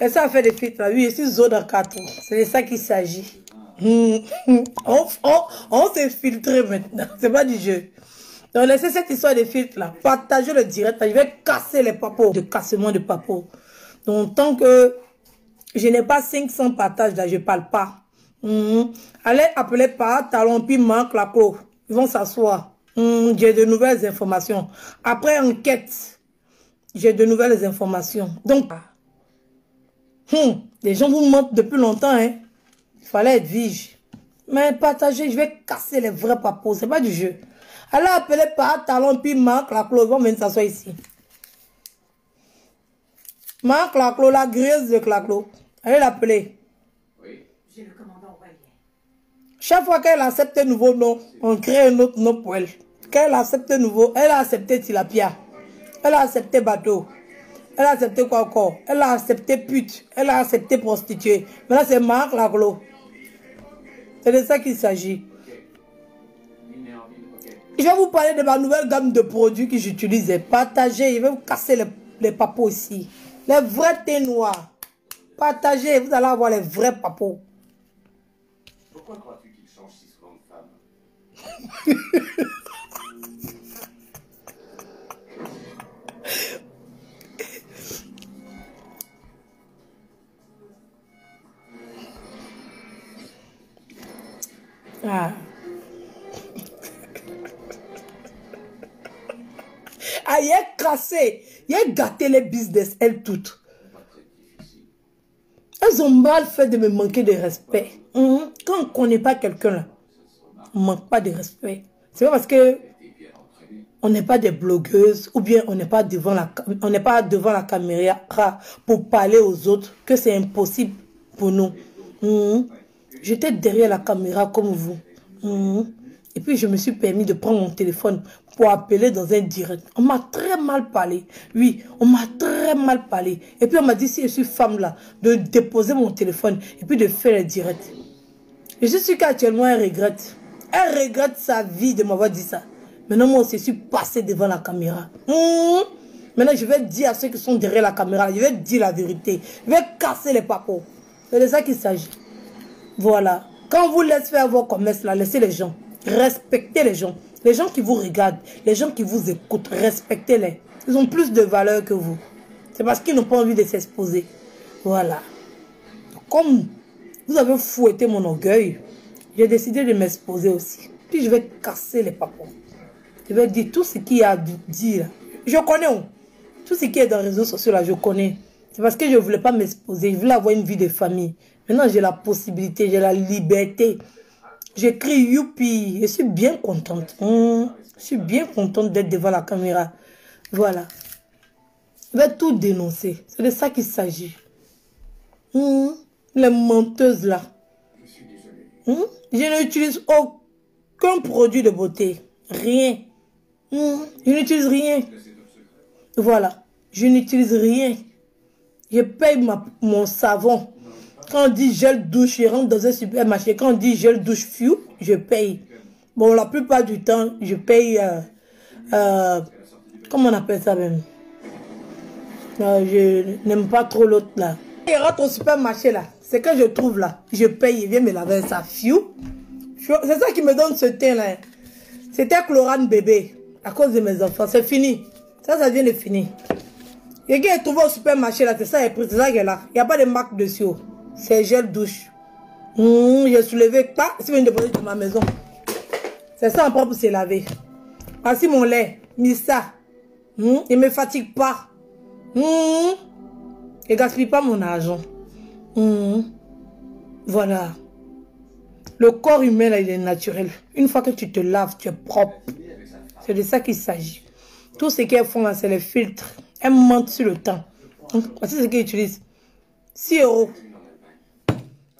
Et ça fait des filtres là. Oui, je suis zone à 4. C'est de ça qu'il s'agit. On s'est filtré maintenant. C'est pas du jeu. Donc laissez cette histoire de filtres là. Partagez le direct. Je vais casser les papos. De cassement de papos. Donc tant que je n'ai pas 500 partages là, je parle pas. Allez appeler par Talon puis Marc Laclos. Ils vont s'asseoir. J'ai de nouvelles informations. Après enquête, j'ai de nouvelles informations. Donc, les gens vous mentent depuis longtemps. Hein. Il fallait être vige. Mais partagez, je vais casser les vrais papos. C'est pas du jeu. Allez appeler par Talon puis Marc Laclos. Ils vont venir s'asseoir ici. Marc Laclos, la grise de Laclos. Allez l'appeler. Oui. J'ai le commandant Royer. Chaque fois qu'elle accepte un nouveau nom, on crée un autre nom pour elle. Quand elle accepte un nouveau, elle a accepté Tilapia. Elle a accepté bateau. Elle a accepté quoi encore? Elle a accepté pute. Elle a accepté prostituée. Maintenant, c'est Marc Laclos. C'est de ça qu'il s'agit. Je vais vous parler de ma nouvelle gamme de produits que j'utilise. Partagez. Je vais vous casser les papos ici. Les vrais thés noirs. Partagez. Vous allez avoir les vrais papos. Pourquoi crois-tu qu'il change si souvent de femme? Ah. Ah, il est cassé. Il a gâté les business, elles toutes. Elles ont mal fait de me manquer de respect. Quand on ne connaît pas quelqu'un là, on ne manque pas de respect. C'est pas parce que on n'est pas des blogueuses ou bien on n'est pas devant la caméra pour parler aux autres que c'est impossible pour nous. J'étais derrière la caméra comme vous. Et puis je me suis permis de prendre mon téléphone pour appeler dans un direct. On m'a très mal parlé. Oui, on m'a très mal parlé. Et puis on m'a dit si je suis femme là, de déposer mon téléphone et puis de faire le direct. Et je suis qu'actuellement elle regrette. Elle regrette sa vie de m'avoir dit ça. Maintenant moi aussi je suis passée devant la caméra. Maintenant je vais dire à ceux qui sont derrière la caméra, je vais dire la vérité. Je vais casser les papos. C'est de ça qu'il s'agit. Voilà. Quand on vous laisse faire vos commerces là, laissez les gens. Respectez les gens. Les gens qui vous regardent, les gens qui vous écoutent, respectez-les. Ils ont plus de valeur que vous. C'est parce qu'ils n'ont pas envie de s'exposer. Voilà. Comme vous avez fouetté mon orgueil, j'ai décidé de m'exposer aussi. Puis je vais casser les papons. Je vais dire tout ce qu'il y a à dire. Je connais. Tout ce qui est dans les réseaux sociaux là, je connais. C'est parce que je ne voulais pas m'exposer. Je voulais avoir une vie de famille. Maintenant, j'ai la possibilité, j'ai la liberté. J'écris youpi. Je suis bien contente. Je suis bien contente d'être devant la caméra. Voilà. Je vais tout dénoncer. C'est de ça qu'il s'agit. Les menteuses là. Je n'utilise aucun produit de beauté. Rien. Je n'utilise rien. Voilà. Je n'utilise rien. Je paye mon savon. Quand on dit gel douche, je rentre dans un supermarché. Quand on dit gel douche fiou, je paye. Bon, la plupart du temps, je paye... comment on appelle ça même? Je n'aime pas trop l'autre là. Je rentre au supermarché là. C'est que je trouve là. Je paye, il vient me laver ça fiou. C'est ça qui me donne ce teint là. C'était chlorane bébé. À cause de mes enfants. C'est fini. Ça vient de finir. Et qui est trouvé au supermarché là, c'est ça qui est là. Il n'y a pas de marque dessus. C'est gel douche. J'ai soulevé pas. Si vous me déposez dans ma maison. C'est ça en propre pour se laver. Voici mon lait. Mis ça. Il ne me fatigue pas. Et gaspille pas mon argent. Voilà. Le corps humain là, il est naturel. Une fois que tu te laves, tu es propre. C'est de ça qu'il s'agit. Tout ce qu'elles font là, c'est les filtres. Elles mentent sur le temps. Voici ce qu'ils utilisent. 6 €.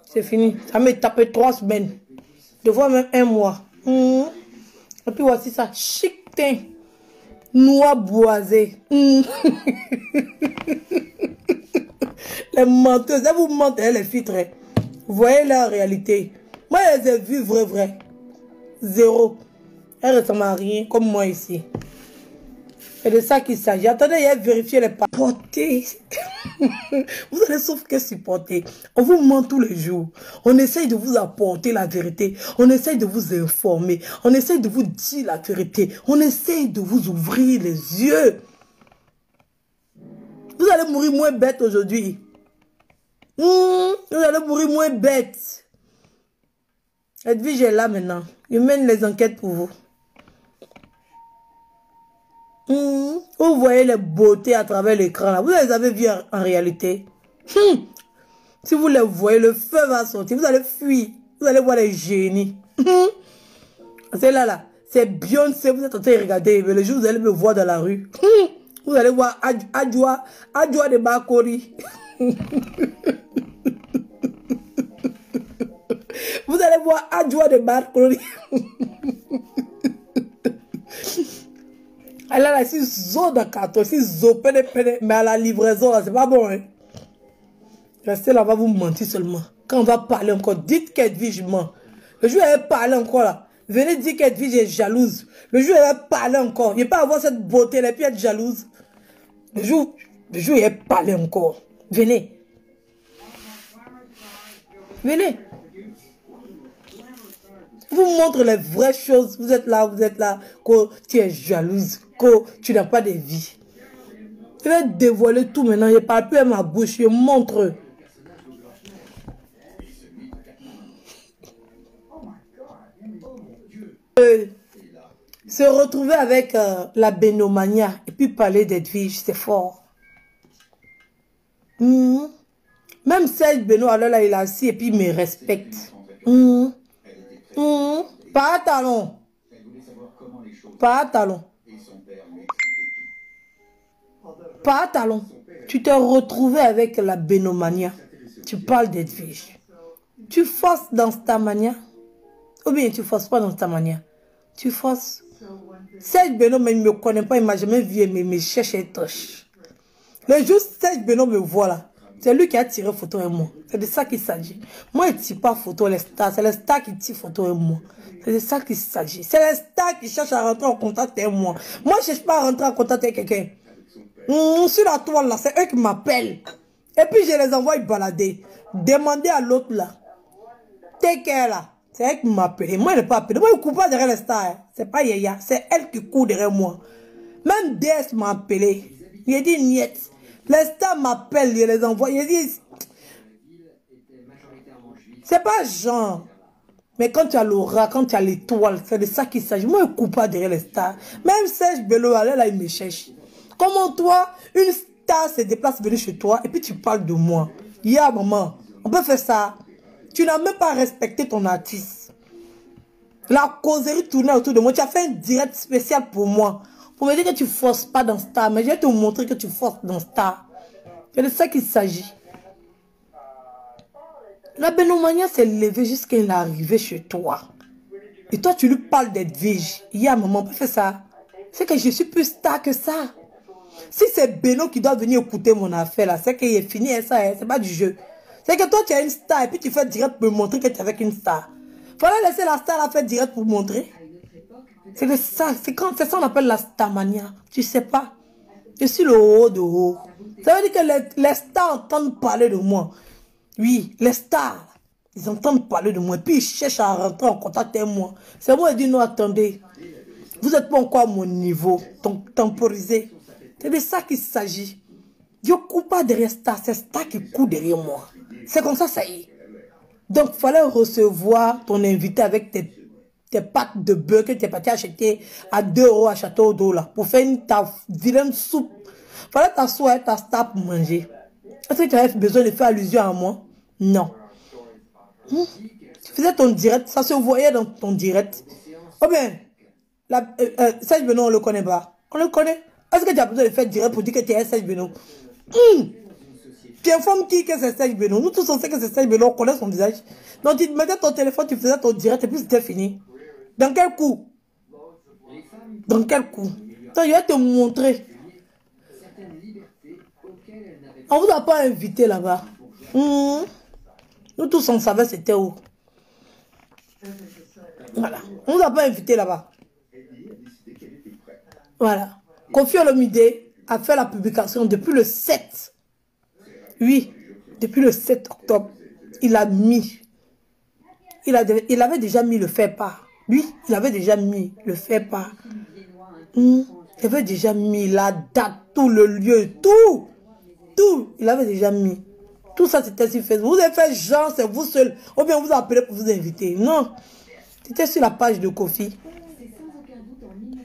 C'est fini. Ça m'a tapé 3 semaines. Deux fois même 1 mois. Et puis voici ça. Chic teint. Noir boisé. Les menteuses. Elles vous mentent, les filtres. Vous voyez la réalité. Moi, je les ai vues vrai. 0. Elles ressemblent à rien. Comme moi ici. C'est de ça qu'il s'agit. Attendez, il y a vérifier les portées. Vous allez sauf que supporter. On vous ment tous les jours. On essaye de vous apporter la vérité. On essaye de vous informer. On essaye de vous dire la vérité. On essaye de vous ouvrir les yeux. Vous allez mourir moins bête aujourd'hui. Vous allez mourir moins bête. Edwige est là maintenant. Il mène les enquêtes pour vous. Vous voyez les beautés à travers l'écran. Vous les avez vues en réalité. Si vous les voyez, le feu va sortir. Vous allez fuir. Vous allez voir les génies. C'est là. C'est Beyoncé. Vous êtes en train de regarder. Mais le jour où vous allez me voir dans la rue. Vous allez voir Adjoa de Bakori. Vous allez voir Adjoa de Bakori. Elle a là, si zo dans carton, si zo pene, mais à la livraison, c'est pas bon, hein. Restez là, on va vous mentir seulement. Quand on va parler encore, dites qu'Edwige ment. Le jour où elle va parler encore là, venez dire qu'Edwige est jalouse. Le jour où elle va parler encore, il ne peut pas avoir cette beauté là, et puis être jalouse. Le jour où elle va parler encore, venez. Venez. Je vous montre les vraies choses. Vous êtes là, que tu es jalouse, que tu n'as pas de vie. Je vais dévoiler tout maintenant. Je ne parle plus à ma bouche, je montre. Se retrouver avec la Bénomania et puis parler d'Edwige, c'est fort. Même Serge Beno, alors là, il est assis et puis il me respecte. Pas à talon. Pas à talon. Pas à talon. Tu t'es retrouvé avec la Bénomania. Tu parles d'Edwige. Tu forces dans ta manière. Ou bien tu forces pas dans ta manière. Tu forces. Serge Beno, mais il ne me connaît pas, il ne m'a jamais vu, mais il me cherche et touche. Le jour où Serge Beno me voit là, c'est lui qui a tiré photo et moi. C'est de ça qu'il s'agit. Moi, je ne tire pas photo les stars. C'est les stars qui tirent photo et moi. C'est de ça qu'il s'agit. C'est les stars qui cherchent à rentrer en contact avec moi. Moi, je ne cherche pas à rentrer en contact avec quelqu'un. Sur la toile là, c'est eux qui m'appellent. Et puis, je les envoie balader. Demandez à l'autre là. Take care là. C'est elle qui m'appelle. Moi, je n'ai pas appelé. Moi, je ne cours pas derrière les stars. C'est pas Yaya. C'est elle qui court derrière moi. Même DS m'a appelé. Il a dit niet. Les stars m'appellent, je les envoie. Ils disent, c'est pas genre. Mais quand tu as l'aura, quand tu as l'étoile, c'est de ça qu'il s'agit. Moi, je ne cours pas derrière les stars. Même Serge Bello, là, il me cherche. Comment toi, une star se déplace venir chez toi et puis tu parles de moi? Maman, on peut faire ça. Tu n'as même pas respecté ton artiste. La causerie tournait autour de moi. Tu as fait un direct spécial pour moi. Pour me dire que tu ne forces pas dans Star. Mais je vais te montrer que tu forces dans Star. C'est de ça qu'il s'agit. La Bénomania s'est levée jusqu'à il est arrivé chez toi. Et toi, tu lui parles d'Edwige. Maman, on peut faire ça. C'est que je suis plus star que ça. Si c'est Beno qui doit venir écouter mon affaire là, c'est qu'il est fini, ça, c'est pas du jeu. C'est que toi, tu as une star et puis tu fais direct pour me montrer que tu es avec une star. Fallait laisser la star la faire direct pour montrer. C'est ça, c'est ça qu'on appelle la starmania. Tu sais pas. Je suis le haut de haut. Ça veut dire que les stars entendent parler de moi. Oui, les stars, ils entendent parler de moi. Et puis ils cherchent à rentrer en contact avec moi. C'est moi qui dis non, attendez. Vous n'êtes pas encore à mon niveau. Donc temporisé. C'est de ça qu'il s'agit. Je ne cours pas derrière star. C'est star qui court derrière moi. C'est comme ça, ça y est. Donc, il fallait recevoir ton invité avec tes pâtes de beurre que tu es parti acheter à 2 € à Château d'eau là, pour faire ta vilaine soupe. Il fallait t'asseoir avec ta star pour manger. Est-ce que tu avais besoin de faire allusion à moi? Non. Tu faisais ton direct, ça se voyait dans ton direct. Oh bien, Serge Beno, on ne le connaît pas. On le connaît. Est-ce que tu as besoin de faire direct pour dire que tu es Serge Beno? Tu informes qui que c'est Serge Beno? Nous tous on sait que c'est Serge Beno, on connaît son visage. Donc tu mettais ton téléphone, tu faisais ton direct et puis c'était fini. Dans quel coup? Dans quel coup? Donc je vais te montrer. On vous a pas invité là-bas. Nous tous on savait c'était où. Voilà. On vous a pas invité là-bas. Voilà. Kofi Olomide a fait la publication depuis le 7. Oui, depuis le 7 octobre. Il a mis. Il avait déjà mis le fait-part. Lui, il avait déjà mis le fait-part. Il avait déjà mis la date, tout le lieu, tout. Tout. Il avait déjà mis. Tout ça, c'était sur Facebook. Vous avez fait genre, c'est vous seul. Ou bien vous appelez pour vous inviter. Non. C'était sur la page de Kofi.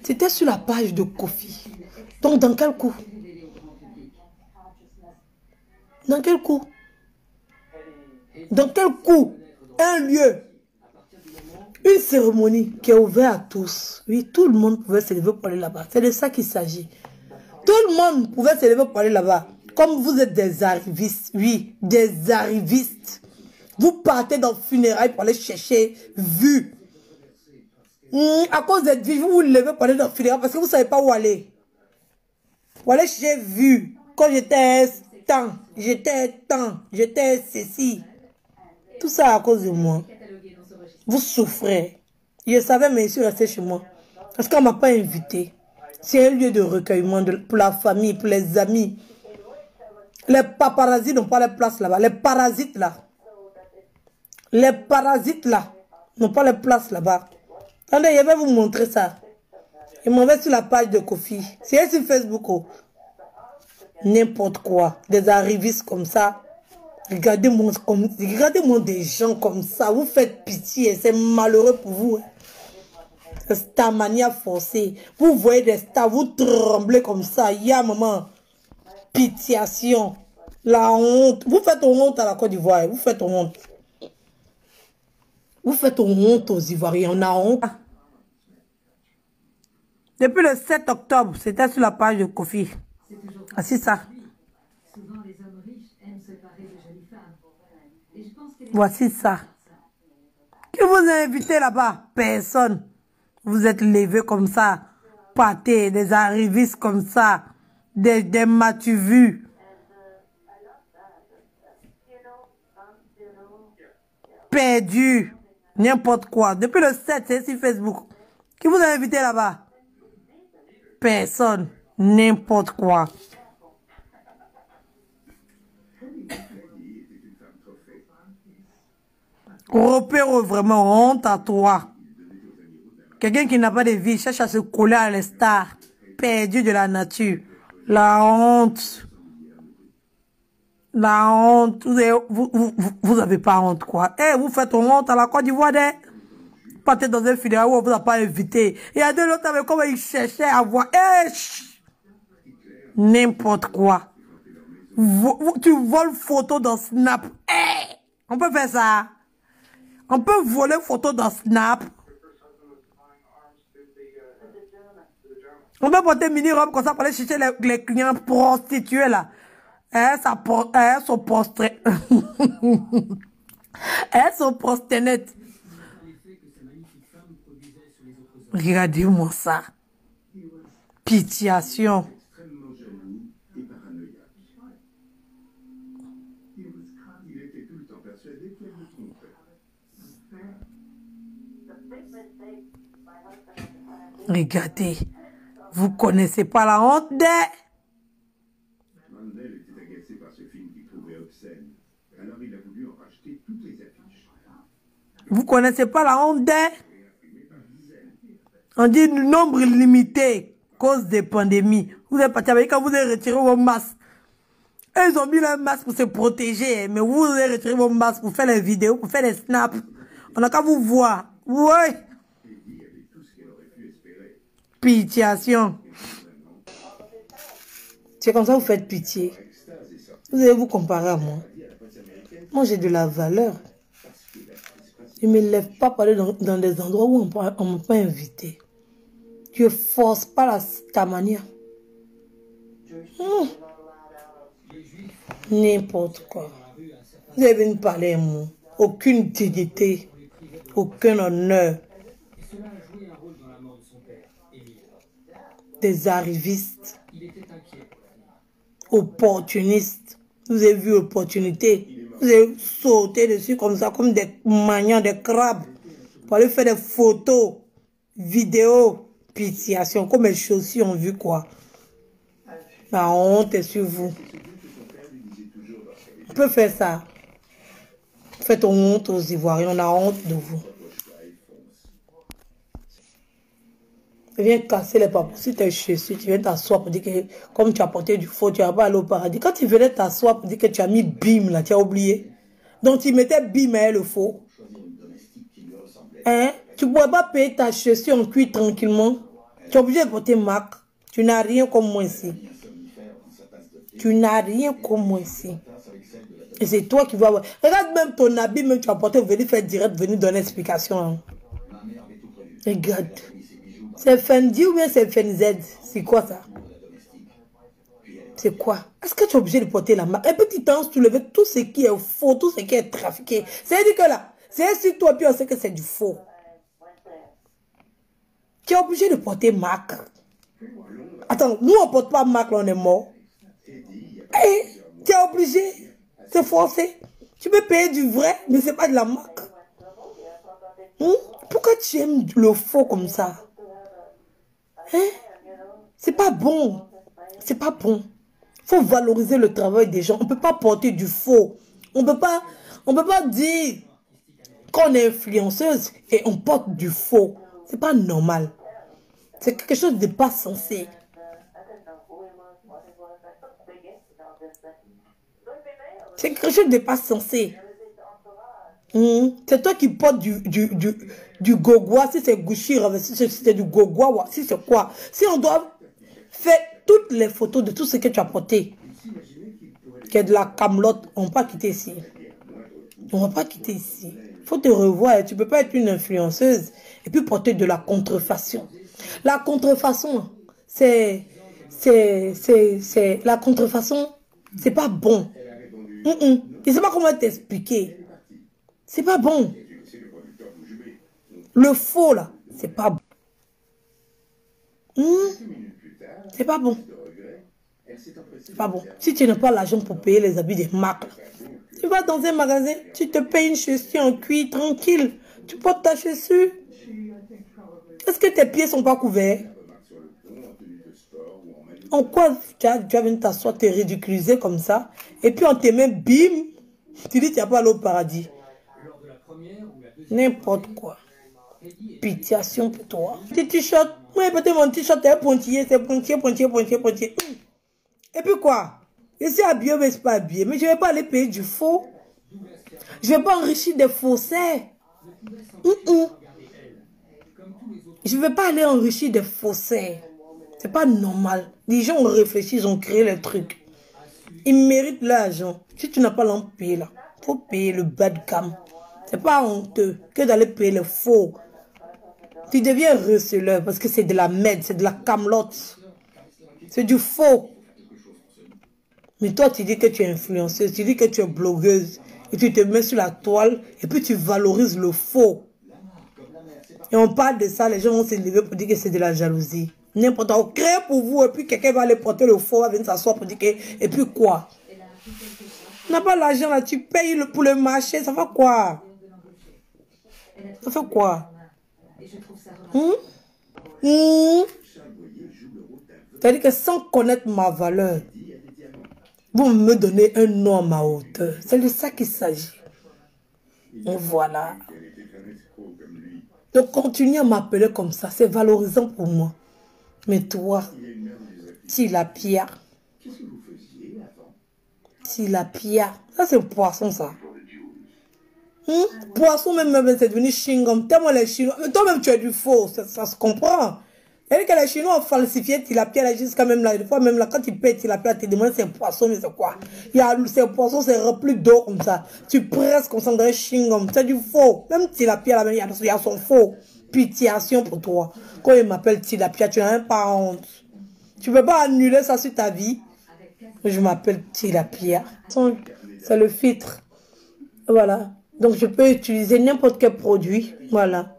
C'était sur la page de Kofi. Donc, dans quel coup? Dans quel coup? Dans quel coup? Un lieu. Une cérémonie qui est ouverte à tous. Oui, tout le monde pouvait se lever pour aller là-bas. C'est de ça qu'il s'agit. Tout le monde pouvait se lever pour aller là-bas. Comme vous êtes des arrivistes. Oui, des arrivistes. Vous partez dans le funérail pour aller chercher vue. À cause d'être vie, vous vous levez pour aller dans le funérail parce que vous ne savez pas où aller. Pour aller chercher vue. Quand j'étais j'étais ceci. Tout ça à cause de moi. Vous souffrez. Je savais, mais je suis restée chez moi. Parce qu'on ne m'a pas invité. C'est un lieu de recueillement pour la famille, pour les amis. Les paparazzis n'ont pas la place là-bas. Les parasites là. Les parasites là n'ont pas la place là-bas. Attendez, je vais vous montrer ça. Je m'en vais sur la page de Kofi. C'est sur Facebook. Oh. N'importe quoi. Des arrivistes comme ça. Regardez-moi des gens comme ça. Vous faites pitié. C'est malheureux pour vous. C'est Starmania forcée. Vous voyez des stars. Vous tremblez comme ça. Il y a maman. Pitiation. La honte. Vous faites honte à la Côte d'Ivoire. Vous faites honte. Vous faites honte aux Ivoiriens. On a honte. Depuis le 7 octobre, c'était sur la page de Kofi. Ah, c'est ça. Voici ça. Qui vous a invité là-bas? Personne. Vous êtes levés comme ça. Pâtés, des arrivistes comme ça. Des matuvus. Perdus. N'importe quoi. Depuis le 7, c'est sur Facebook. Qui vous a invité là-bas? Personne. N'importe quoi. Repère vraiment honte à toi. Quelqu'un qui n'a pas de vie cherche à se coller à les stars. Perdu de la nature. La honte. La honte. Vous avez pas honte quoi. Eh, vous faites honte à la Côte d'Ivoire. Partez dans un funérail où on vous a pas invité. Et à deux l'autre avec comment ils cherchaient à voir. Eh, n'importe quoi. Tu voles photo dans Snap. Eh, on peut faire ça. On peut voler photo dans Snap. On peut porter mini-robe comme ça pour aller chercher les clients prostitués là. Elles sont prostrées. Elles sont prosternettes. Regardez-moi ça. Pitiation. Regardez. Vous connaissez pas la honte des... Mandel était agacé par ce film qu'il trouvait obscène. Alors il a voulu en racheter toutes les affiches. Vous connaissez pas la honte des... On dit nombre limité, cause des pandémies. Vous êtes parti avec quand vous avez retiré vos masques. Ils ont mis leur masque pour se protéger, mais vous avez retiré vos masques pour faire les vidéos, pour faire les snaps. On n'a qu'à vous voir. Ouais. Pitiation. C'est comme ça que vous faites pitié. Vous allez vous comparer à moi. Moi, j'ai de la valeur. Je ne me lève pas pour aller dans des endroits où on ne m'a pas invité. Tu ne forces pas ta manière. N'importe quoi. Vous avez venu parler à moi. Aucune dignité. Aucun honneur. Des arrivistes. Opportunistes. Vous avez vu opportunité. Vous avez sauté dessus comme ça, comme des maniants, des crabes. Pour aller faire des photos, vidéos, pitiation. Comme les chaussures ont vu quoi. La honte est sur vous. On peut faire ça. Faites honte aux Ivoiriens, on a honte de vous. Tu viens casser les papous. Si tu es chaussure, tu viens t'asseoir pour dire que comme tu as porté du faux, tu vas pas aller au paradis. Quand tu venais t'asseoir pour dire que tu as mis bim là, tu as oublié. Donc tu mettais bim et le faux. Hein? Tu ne pourrais pas payer ta chaussure en cuir tranquillement. Tu es obligé de porter marque. Tu n'as rien comme moi ici. Tu n'as rien comme moi ici. Et c'est toi qui vas avoir. Regarde même ton habit, même tu as porté, venir faire direct, venir donner explication. Hein. Regarde. C'est Fendi ou bien c'est FNZ? C'est quoi ça? C'est quoi? Est-ce que tu es obligé de porter la marque? Un petit temps, tu lèves tout ce qui est faux, tout ce qui est trafiqué. C'est-à-dire que là, c'est sur toi, puis on sait que c'est du faux. Tu es obligé de porter marque. Attends, nous on ne porte pas marque, là, on est mort. Hey, tu es obligé. C'est forcé. Tu peux payer du vrai, mais c'est pas de la marque. Pourquoi tu aimes le faux comme ça? Hein? C'est pas bon. C'est pas bon. Il faut valoriser le travail des gens. On ne peut pas porter du faux. On peut pas dire qu'on est influenceuse et on porte du faux. C'est pas normal. C'est quelque chose de pas sensé. C'est quelque chose de pas sensé. C'est toi qui portes du gogwa, si c'est Gucci, si c'est du gogwa, si c'est quoi. Si on doit faire toutes les photos de tout ce que tu as porté, qui est de la camelote, on ne va pas quitter ici. On ne va pas quitter ici. Il faut te revoir. Tu ne peux pas être une influenceuse et puis porter de la contrefaçon. La contrefaçon, la contrefaçon, c'est pas bon. Je ne sais pas comment t'expliquer. C'est pas bon. Le faux, là, c'est pas bon. C'est pas bon. C'est pas bon. Si tu n'as pas l'argent pour payer les habits des marques, tu vas dans un magasin, tu te payes une chaussure en cuir, tranquille. Tu portes ta chaussure. Est-ce que tes pieds sont pas couverts? En quoi tu vas venir t'asseoir, te ridiculiser comme ça, et puis on te met bim, tu dis tu n'as pas allé au paradis. N'importe quoi. Pitiation pour toi. Petit t-shirt. Moi, peut-être mon t-shirt est pointillé. C'est pointillé. Et puis quoi? Je suis habillé, mais je ne suis pas habillé. Mais je ne vais pas aller payer du faux. Je ne vais pas enrichir des faussaires. Je ne vais pas aller enrichir des faussaires. C'est pas normal. Les gens ont réfléchi, ils ont créé les trucs. Ils méritent l'argent. Si tu n'as pas l'en payer là, il faut payer le bas de gamme. C'est pas honteux que d'aller payer le faux. Tu deviens receleur parce que c'est de la merde, c'est de la camelote. C'est du faux. Mais toi, tu dis que tu es influenceuse, tu dis que tu es blogueuse. Et tu te mets sur la toile et puis tu valorises le faux. Et on parle de ça, les gens vont se lever pour dire que c'est de la jalousie. N'importe quoi. On crée pour vous et puis quelqu'un va aller porter le faux, va venir s'asseoir pour dire que... Et puis quoi? Tu n'as pas l'argent là, tu payes pour le marché, ça fait quoi? Ça fait quoi? C'est-à-dire que sans connaître ma valeur, vous me donnez un nom à ma hauteur. C'est de ça qu'il s'agit. Et voilà. Donc continuez à m'appeler comme ça, c'est valorisant pour moi. Mais toi, tilapia. Tilapia. Ça c'est poisson ça. Poisson même c'est devenu chewing-gum. Tellement les Chinois. Mais toi-même tu as du faux, ça se comprend. C'est-à-dire que les Chinois ont falsifié tilapia là jusqu'à même là. Des fois même là, quand tu payes tilapia, tu te demandes c'est un poisson, mais c'est quoi? C'est poisson, c'est rempli d'eau comme ça. Tu presses comme ça dans un chewing-gum. C'est du faux. Même tilapia là, il y a son faux. Pitiation pour toi. Quand il m'appelle tilapia, tu n'as même pas honte. Tu ne peux pas annuler ça sur ta vie. Je m'appelle tilapia. C'est le filtre. Voilà. Donc je peux utiliser n'importe quel produit. Voilà.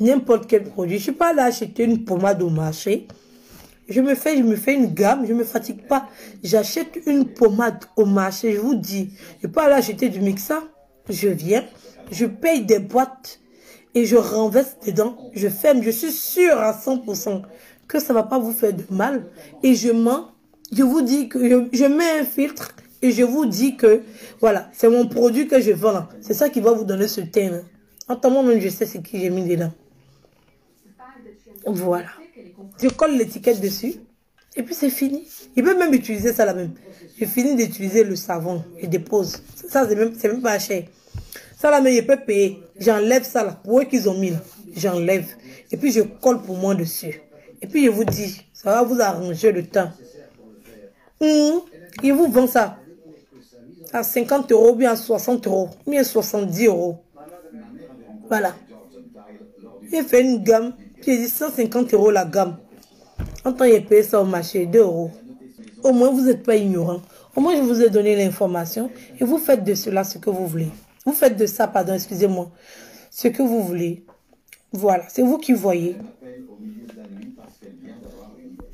N'importe quel produit. Je ne suis pas là acheter une pommade au marché. Je me fais une gamme. Je ne me fatigue pas. J'achète une pommade au marché. Je vous dis. Je ne peux pas aller acheter du mixa. Je viens. Je paye des boîtes. Et je renverse dedans. Je ferme. Je suis sûre à 100% que ça ne va pas vous faire de mal. Et je mens je vous dis que je mets un filtre et je vous dis que, voilà, c'est mon produit que je vends. C'est ça qui va vous donner ce teint. En tant moi-même, je sais ce que j'ai mis dedans. Voilà. Je colle l'étiquette dessus. Et puis c'est fini. Il peut même utiliser ça là même. Je finis d'utiliser le savon et dépose. Ça, c'est même pas cher. Ça là, mais je peux payer. J'enlève ça là. Pour eux qu'ils ont mis là. J'enlève. Et puis je colle pour moi dessus. Et puis je vous dis, ça va vous arranger le temps. Ils vous vendent ça à 50 €, bien à 60 €, bien à 70 €. Voilà. Il fait une gamme. Puis il dit 150 € la gamme. En temps, il paye ça au marché, 2 €. Au moins, vous n'êtes pas ignorant. Au moins, je vous ai donné l'information et vous faites de cela ce que vous voulez. Vous faites de ça, pardon, excusez-moi, ce que vous voulez. Voilà, c'est vous qui voyez.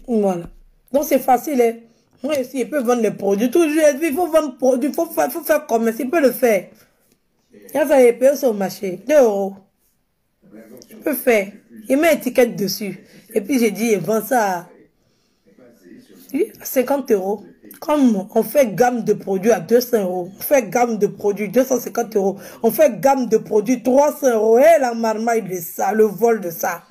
Voilà. Donc, c'est facile. Hein? Moi aussi, il peut vendre les produits. Toujours, il faut vendre les produits, il faut faire commerce, il peut le faire. Quand ça, il paye sur le marché, 2 €. Je peux faire. Il met étiquette dessus. Et puis, j'ai dit, il vend ça à 50 €. Comme on fait gamme de produits à 200 €, on fait gamme de produits 250 €, on fait gamme de produits 300 €. Et la marmaille de ça, le vol de ça.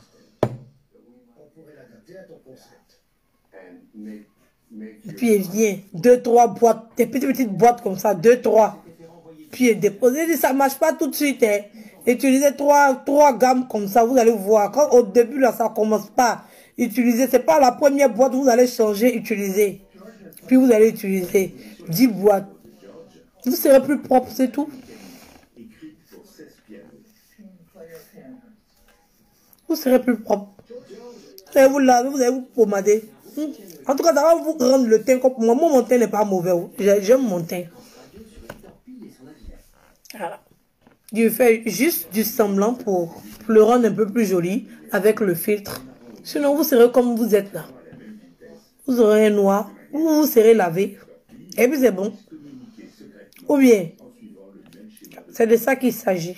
Et puis il vient, 2-3 boîtes, des petites boîtes comme ça, 2-3. Puis il dépose, il dit ça ne marche pas tout de suite. Hein. Utilisez 3 gammes comme ça, vous allez voir. Quand au début là, ça ne commence pas. Utilisez, c'est pas la première boîte, vous allez changer, utiliser. Puis vous allez utiliser 10 boîtes. Vous serez plus propre, c'est tout. Vous serez plus propre. Vous allez vous laver, vous allez vous pomader. En tout cas, ça va vous rendre le teint comme moi. Mon teint n'est pas mauvais. J'aime mon teint. Voilà. Je fais juste du semblant pour le rendre un peu plus joli avec le filtre. Sinon, vous serez comme vous êtes là. Vous aurez un noir. Vous serez lavé. Et puis c'est bon. Ou bien, c'est de ça qu'il s'agit.